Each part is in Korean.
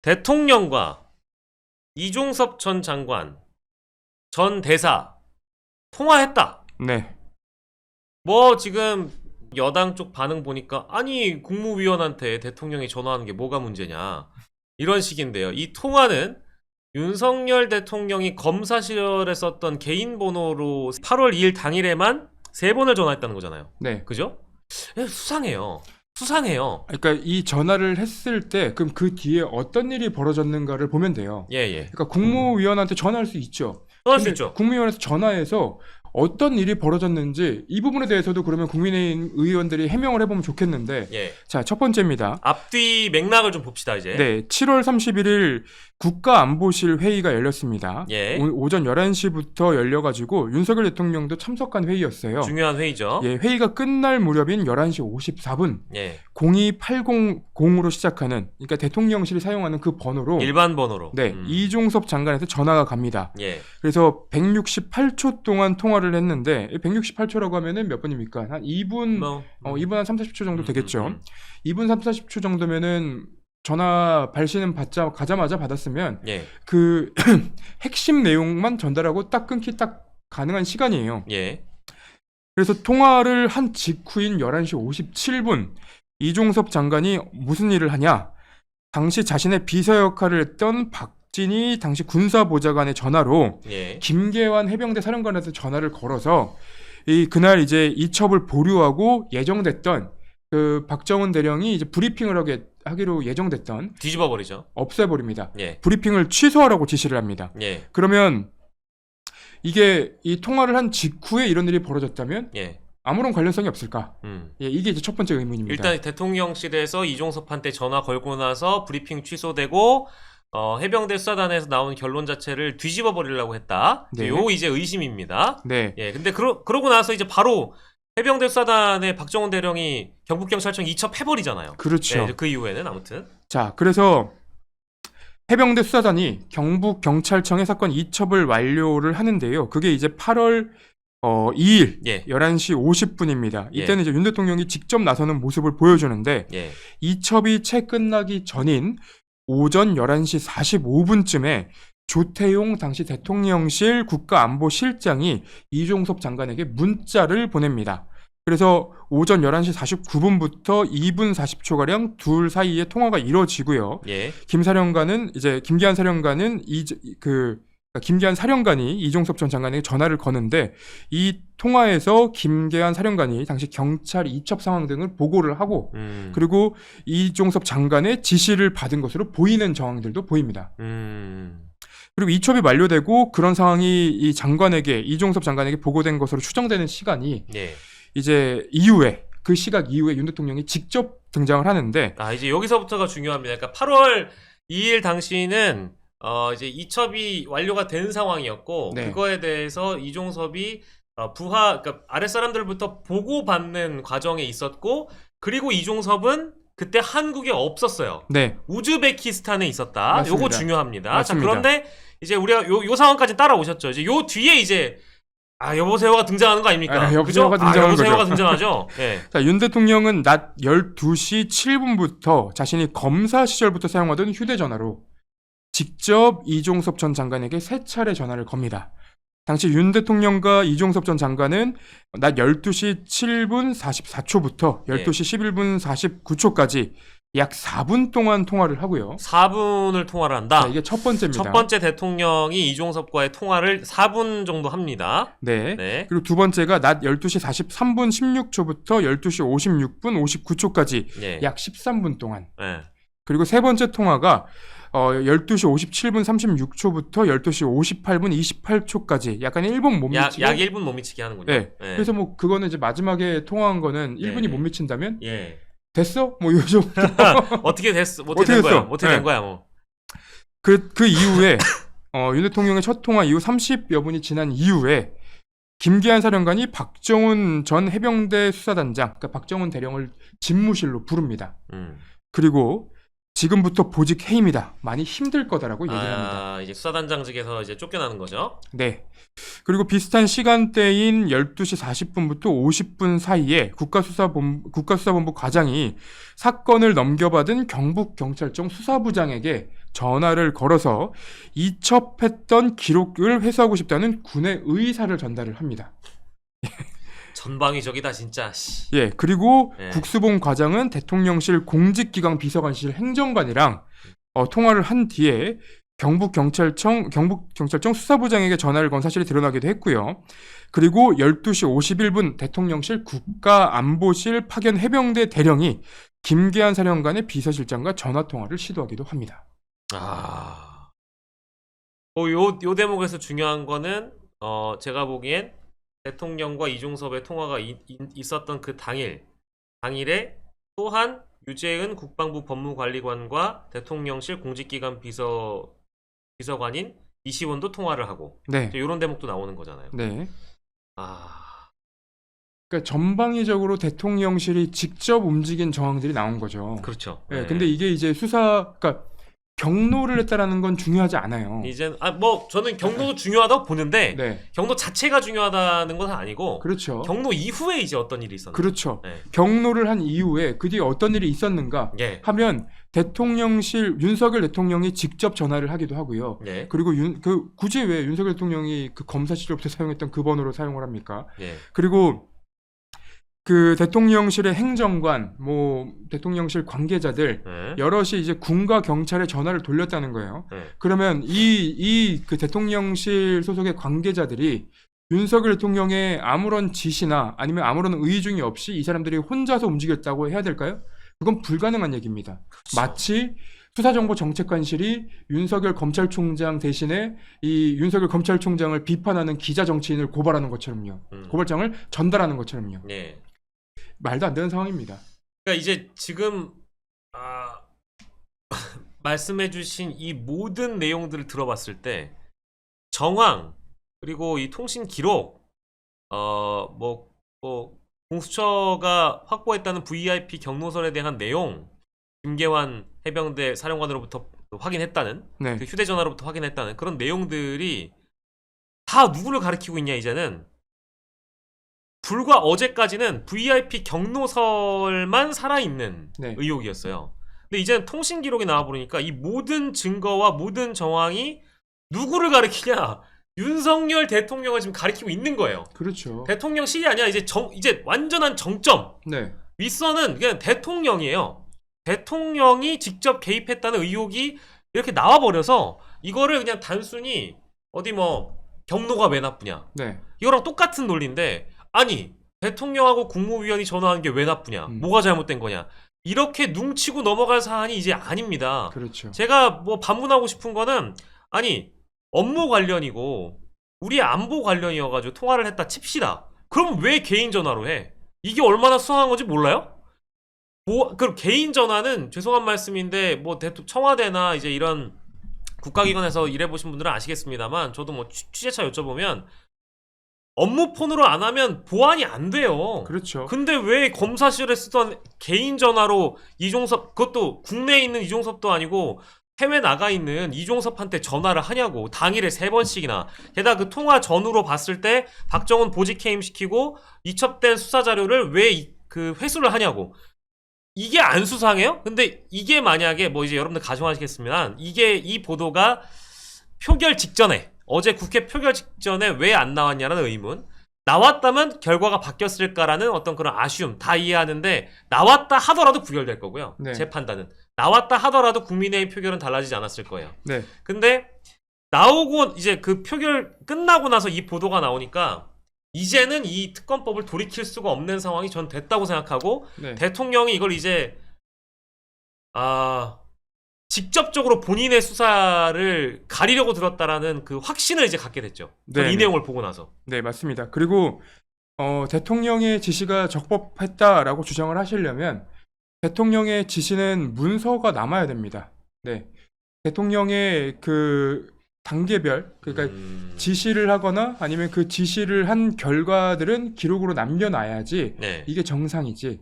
대통령과 이종섭 전 장관, 전 대사 통화했다. 네. 뭐 지금 여당 쪽 반응 보니까 아니 국무위원한테 대통령이 전화하는 게 뭐가 문제냐 이런 식인데요. 이 통화는 윤석열 대통령이 검사 시절에 썼던 개인 번호로 8월 2일 당일에만 3번을 전화했다는 거잖아요. 네. 그죠? 수상해요. 수상해요. 그러니까 이 전화를 했을 때 그럼 그 뒤에 어떤 일이 벌어졌는가를 보면 돼요. 예, 예. 그러니까 국무위원한테 전화할 수 있죠. 전화할 수 근데 있죠. 국무위원한테 전화해서 어떤 일이 벌어졌는지 이 부분에 대해서도 그러면 국민의힘 의원들이 해명을 해보면 좋겠는데, 예. 자, 첫 번째입니다. 앞뒤 맥락을 좀 봅시다 이제. 네, 7월 31일 국가안보실 회의가 열렸습니다. 예. 오전 11시부터 열려가지고 윤석열 대통령도 참석한 회의였어요. 중요한 회의죠. 예, 회의가 끝날 무렵인 11시 54분 예. 02800으로 시작하는, 그러니까 대통령실이 사용하는 그 번호로 일반 번호로. 네, 이종섭 장관한테 전화가 갑니다. 예. 그래서 168초 동안 통화를 했는데, 168초라고 하면은 몇 분입니까? 한 2분, 2분 한 3, 40초 정도 되겠죠. 2분 3, 40초 정도면은 전화 발신은 가자마자 받았으면 예. 그 핵심 내용만 전달하고 딱 끊기 딱 가능한 시간이에요. 예. 그래서 통화를 한 직후인 11시 57분 이종섭 장관이 무슨 일을 하냐? 당시 자신의 비서 역할을 했던 박진희 당시 군사보좌관의 전화로 예. 김계환 해병대 사령관한테 전화를 걸어서 그날 이제 이첩을 보류하고 예정됐던 그 박정훈 대령이 이제 브리핑을 하기로 예정됐던 뒤집어 버리죠. 없애버립니다. 예. 브리핑을 취소하라고 지시를 합니다. 예. 그러면 이게 이 통화를 한 직후에 이런 일이 벌어졌다면 예. 아무런 관련성이 없을까? 예, 이게 이제 첫 번째 의문입니다. 일단 대통령실에서 이종섭한테 전화 걸고 나서 브리핑 취소되고 해병대 수사단에서 나온 결론 자체를 뒤집어 버리려고 했다. 네. 요 이제 의심입니다. 네. 예. 근데 그러고 나서 이제 바로 해병대 수사단의 박정훈 대령이 경북경찰청 이첩해버리잖아요. 그렇죠. 예, 그 이후에는 아무튼. 자, 그래서 해병대 수사단이 경북경찰청에 사건 이첩을 완료를 하는데요. 그게 이제 8월 2일 예. 11시 50분입니다. 이때는 예. 이제 윤 대통령이 직접 나서는 모습을 보여주는데 예. 이첩이 채 끝나기 전인 오전 11시 45분쯤에 조태용 당시 대통령실 국가안보실장이 이종섭 장관에게 문자를 보냅니다. 그래서 오전 11시 49분부터 2분 40초가량 둘 사이에 통화가 이루어지고요. 예. 김기한 사령관은 김기한 사령관이 이종섭 전 장관에게 전화를 거는데 이 통화에서 김기한 사령관이 당시 경찰 이첩 상황 등을 보고를 하고 그리고 이종섭 장관의 지시를 받은 것으로 보이는 정황들도 보입니다. 그리고 이첩이 만료되고 그런 상황이 이종섭 장관에게 보고된 것으로 추정되는 시간이 예. 이제 그 시각 이후에 윤 대통령이 직접 등장을 하는데 이제 여기서부터가 중요합니다. 그러니까 8월 2일 당시는 이제 이첩이 완료가 된 상황이었고 네. 그거에 대해서 이종섭이 그러니까 아랫사람들부터 보고받는 과정에 있었고 그리고 이종섭은 그때 한국에 없었어요. 네. 우즈베키스탄에 있었다. 맞습니다. 요거 중요합니다. 맞습니다. 자, 그런데 이제 우리가 요 상황까지 따라오셨죠. 이제 요 뒤에 이제 여보세요가 등장하는 거 아닙니까? 여보세요가 등장하는 여보세요가 거죠. 등장하죠. 예. 자, 윤 대통령은 낮 12시 7분부터 자신이 검사 시절부터 사용하던 휴대전화로 직접 이종섭 전 장관에게 3차례 전화를 겁니다. 당시 윤 대통령과 이종섭 전 장관은 낮 12시 7분 44초부터 12시 11분 49초까지 약 4분 동안 통화를 하고요. 4분을 통화를 한다. 자, 이게 첫 번째입니다. 첫 번째 대통령이 이종섭과의 통화를 4분 정도 합니다. 네. 네. 그리고 두 번째가 낮 12시 43분 16초부터 12시 56분 59초까지 예. 약 13분 동안. 예. 그리고 세 번째 통화가 12시 57분 36초부터 12시 58분 28초까지 약간 1분 못 미치게. 약 1분 못 미치게 하는군요. 네. 그래서 뭐 그거는 이제 마지막에 통화한 거는 1분이 네. 못 미친다면 예. 됐어? 뭐 요 정도. 어떻게 됐어? 어떻게 된 거야? 어떻게 된 거야, 뭐. 그 이후에 윤 대통령의 첫 통화 이후 30여 분이 지난 이후에 김기한 사령관이 박정훈 전 해병대 수사단장, 그러니까 박정훈 대령을 집무실로 부릅니다. 그리고 지금부터 보직 해임이다. 많이 힘들 거다라고 얘기를 합니다. 이제 수사단장직에서 이제 쫓겨나는 거죠. 네. 그리고 비슷한 시간대인 12시 40분부터 50분 사이에 국가수사본부 과장이 사건을 넘겨받은 경북경찰청 수사부장에게 전화를 걸어서 이첩했던 기록을 회수하고 싶다는 군의 의사를 전달을 합니다. 전방위적이다 진짜. 씨. 예, 그리고 예. 국수봉 과장은 대통령실 공직기강 비서관실 행정관이랑 통화를 한 뒤에 경북경찰청 수사부장에게 전화를 건 사실이 드러나기도 했고요. 그리고 12시 51분 대통령실 국가안보실 파견 해병대 대령이 김계한 사령관의 비서실장과 전화통화를 시도하기도 합니다. 요 대목에서 중요한 거는 제가 보기엔 대통령과 이종섭의 통화가 있었던 그 당일에 또한 유재은 국방부 법무관리관과 대통령실 공직기관 비서관인 이시원도 통화를 하고 네. 이런 대목도 나오는 거잖아요. 네. 그러니까 전방위적으로 대통령실이 직접 움직인 정황들이 나온 거죠. 그렇죠. 네. 네. 근데 이게 이제 그러니까 경로를 했다라는 건 중요하지 않아요. 이젠 저는 경로도 중요하다고 보는데 네. 경로 자체가 중요하다는 건 아니고 그렇죠. 경로 이후에 이제 어떤 일이 있었나. 그렇죠. 네. 경로를 한 이후에 그 뒤에 어떤 일이 있었는가 예. 하면 대통령실 윤석열 대통령이 직접 전화를 하기도 하고요. 예. 그리고 굳이 왜 윤석열 대통령이 그 검사실로부터 사용했던 그 번호로 사용을 합니까? 예. 그리고 그 대통령실의 행정관, 대통령실 관계자들 예. 여럿이 이제 군과 경찰에 전화를 돌렸다는 거예요. 예. 그러면 그 대통령실 소속의 관계자들이 윤석열 대통령의 아무런 지시나 아니면 아무런 의중이 없이 이 사람들이 혼자서 움직였다고 해야 될까요? 그건 불가능한 얘기입니다. 그렇죠. 마치 수사정보정책관실이 윤석열 검찰총장 대신에 이 윤석열 검찰총장을 비판하는 기자 정치인을 고발하는 것처럼요. 고발장을 전달하는 것처럼요. 예. 말도 안 되는 상황입니다. 그러니까 이제 지금 말씀해주신 이 모든 내용들을 들어봤을 때 정황 그리고 이 통신 기록 공수처가 확보했다는 VIP 경로선에 대한 내용 김계환 해병대 사령관으로부터 확인했다는 네. 그 휴대전화로부터 확인했다는 그런 내용들이 다 누구를 가리키고 있냐 이제는 불과 어제까지는 VIP 경로설만 살아있는 네. 의혹이었어요. 근데 이제는 통신 기록이 나와버리니까 이 모든 증거와 모든 정황이 누구를 가리키냐? 윤석열 대통령을 지금 가리키고 있는 거예요. 그렇죠. 대통령실이 아니야. 이제 완전한 정점. 네. 윗선은 그냥 대통령이에요. 대통령이 직접 개입했다는 의혹이 이렇게 나와버려서 이거를 그냥 단순히 경로가 왜 나쁘냐? 네. 이거랑 똑같은 논리인데 아니 대통령하고 국무위원이 전화하는 게 왜 나쁘냐? 뭐가 잘못된 거냐? 이렇게 눈치고 넘어갈 사안이 이제 아닙니다. 그렇죠. 제가 반문하고 싶은 거는 아니 업무 관련이고 우리 안보 관련이어가지고 통화를 했다 칩시다. 그럼 왜 개인 전화로 해? 이게 얼마나 수상한 건지 몰라요? 그럼 개인 전화는 죄송한 말씀인데 청와대나 이제 이런 국가기관에서 일해보신 분들은 아시겠습니다만 저도 취재차 여쭤보면 업무 폰으로 안 하면 보안이 안 돼요. 그렇죠. 근데 왜 검사실에 쓰던 개인 전화로 이종섭, 그것도 국내에 있는 이종섭도 아니고 해외 나가 있는 이종섭한테 전화를 하냐고. 당일에 3번씩이나. 게다가 그 통화 전후로 봤을 때 박정훈 보직해임 시키고 이첩된 수사 자료를 왜 그 회수를 하냐고. 이게 안 수상해요? 근데 이게 만약에 이제 여러분들 가정하시겠습니다. 이 보도가 표결 직전에 어제 국회 표결 직전에 왜 안 나왔냐는 의문. 나왔다면 결과가 바뀌었을까라는 어떤 그런 아쉬움 다 이해하는데 나왔다 하더라도 부결될 거고요. 네. 제 판단은. 나왔다 하더라도 국민의힘 표결은 달라지지 않았을 거예요. 네. 근데 나오고 이제 그 표결 끝나고 나서 이 보도가 나오니까 이제는 이 특검법을 돌이킬 수가 없는 상황이 전 됐다고 생각하고 네. 대통령이 이걸 이제 직접적으로 본인의 수사를 가리려고 들었다라는 그 확신을 이제 갖게 됐죠. 네, 이 내용을 보고 나서. 네, 맞습니다. 그리고 대통령의 지시가 적법했다라고 주장을 하시려면 대통령의 지시는 문서가 남아야 됩니다. 네. 대통령의 그 단계별 그러니까 지시를 하거나 아니면 그 지시를 한 결과들은 기록으로 남겨놔야지 네. 이게 정상이지.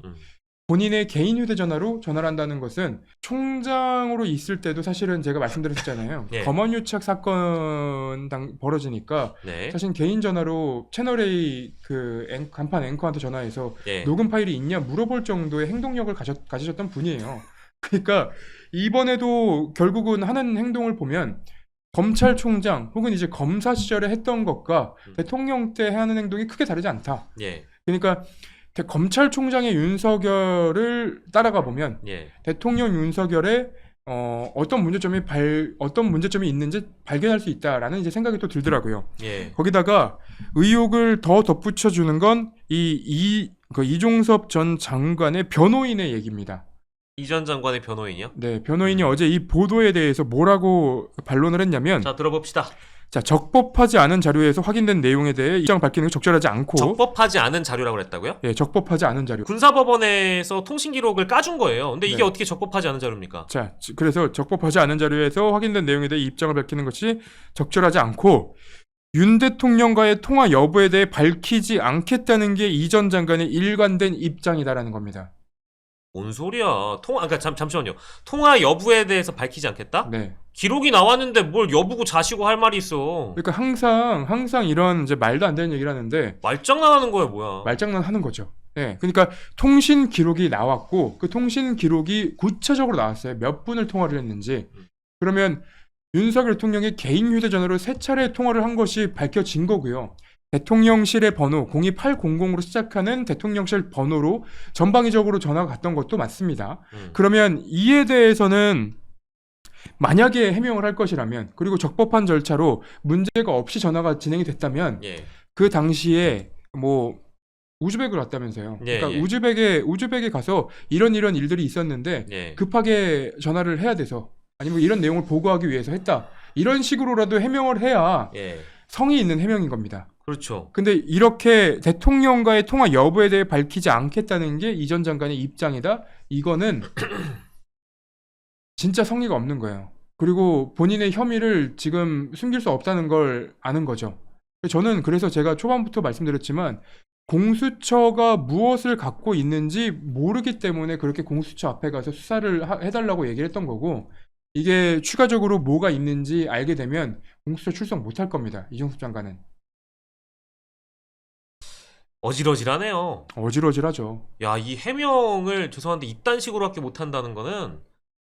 본인의 개인 휴대전화로 전화를 한다는 것은 총장으로 있을 때도 사실은 제가 말씀드렸잖아요. 네. 검언유착 사건 벌어지니까 네. 사실 개인 전화로 채널A 간판 앵커한테 전화해서 네. 녹음 파일이 있냐 물어볼 정도의 행동력을 가지셨던 분이에요. 그러니까 이번에도 결국은 하는 행동을 보면 검찰총장 혹은 이제 검사 시절에 했던 것과 대통령 때 하는 행동이 크게 다르지 않다. 예. 그러니까 검찰총장의 윤석열을 따라가 보면 예. 대통령 윤석열의 어떤 문제점이 있는지 발견할 수 있다라는 이제 생각이 또 들더라고요. 예. 거기다가 의혹을 더 덧붙여 주는 건 이종섭 전 장관의 변호인의 얘기입니다. 이 전 장관의 변호인이요? 네, 변호인이 어제 이 보도에 대해서 뭐라고 반론을 했냐면, 자, 들어봅시다. 자, 적법하지 않은 자료에서 확인된 내용에 대해 입장 밝히는 게 적절하지 않고, 적법하지 않은 자료라고 그랬다고요? 예, 적법하지 않은 자료. 군사법원에서 통신 기록을 까준 거예요. 근데 이게 네. 어떻게 적법하지 않은 자료입니까? 자, 그래서 적법하지 않은 자료에서 확인된 내용에 대해 입장을 밝히는 것이 적절하지 않고, 윤 대통령과의 통화 여부에 대해 밝히지 않겠다는 게 이 전 장관의 일관된 입장이다라는 겁니다. 뭔 소리야? 그러니까 잠시만요. 통화 여부에 대해서 밝히지 않겠다? 네. 기록이 나왔는데 뭘 여부고 자시고 할 말이 있어. 그러니까 항상 이런 이제 말도 안 되는 얘기를 하는데 말장난하는 거야, 뭐야? 말장난 하는 거죠. 네. 그러니까 통신 기록이 나왔고 그 통신 기록이 구체적으로 나왔어요. 몇 분을 통화를 했는지. 그러면 윤석열 대통령이 개인 휴대전화로 3차례 통화를 한 것이 밝혀진 거고요. 대통령실의 번호 02800으로 시작하는 대통령실 번호로 전방위적으로 전화가 갔던 것도 맞습니다. 그러면 이에 대해서는 만약에 해명을 할 것이라면 그리고 적법한 절차로 문제가 없이 전화가 진행이 됐다면 예. 그 당시에 뭐 우즈벡을 왔다면서요. 예, 그러니까 예. 우즈벡에 가서 이런 일들이 있었는데 예. 급하게 전화를 해야 돼서 아니면 이런 내용을 보고하기 위해서 했다. 이런 식으로라도 해명을 해야 예. 성의 있는 해명인 겁니다. 그렇죠. 근데 이렇게 대통령과의 통화 여부에 대해 밝히지 않겠다는 게 이 전 장관의 입장이다. 이거는 진짜 성의가 없는 거예요. 그리고 본인의 혐의를 지금 숨길 수 없다는 걸 아는 거죠. 저는 그래서 제가 초반부터 말씀드렸지만 공수처가 무엇을 갖고 있는지 모르기 때문에 그렇게 공수처 앞에 가서 수사를 해달라고 얘기를 했던 거고 이게 추가적으로 뭐가 있는지 알게 되면 공수처 출석 못할 겁니다. 이종섭 장관은. 어질어질하네요. 어질어질하죠. 야, 이 해명을 죄송한데 이딴 식으로밖에 못한다는 거는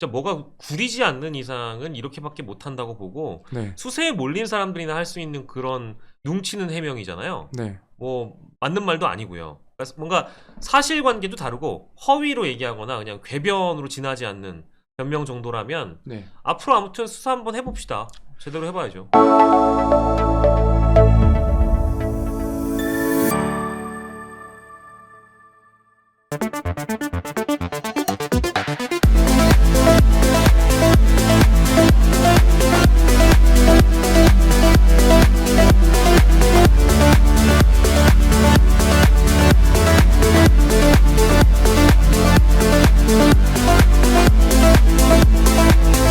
진짜 뭐가 구리지 않는 이상은 이렇게밖에 못한다고 보고 네. 수세에 몰린 사람들이나 할 수 있는 그런 융치는 해명이잖아요. 네. 뭐 맞는 말도 아니고요. 그래서 뭔가 사실관계도 다르고 허위로 얘기하거나 그냥 궤변으로 지나지 않는 변명 정도라면 네. 앞으로 아무튼 수사 한번 해봅시다. 제대로 해봐야죠.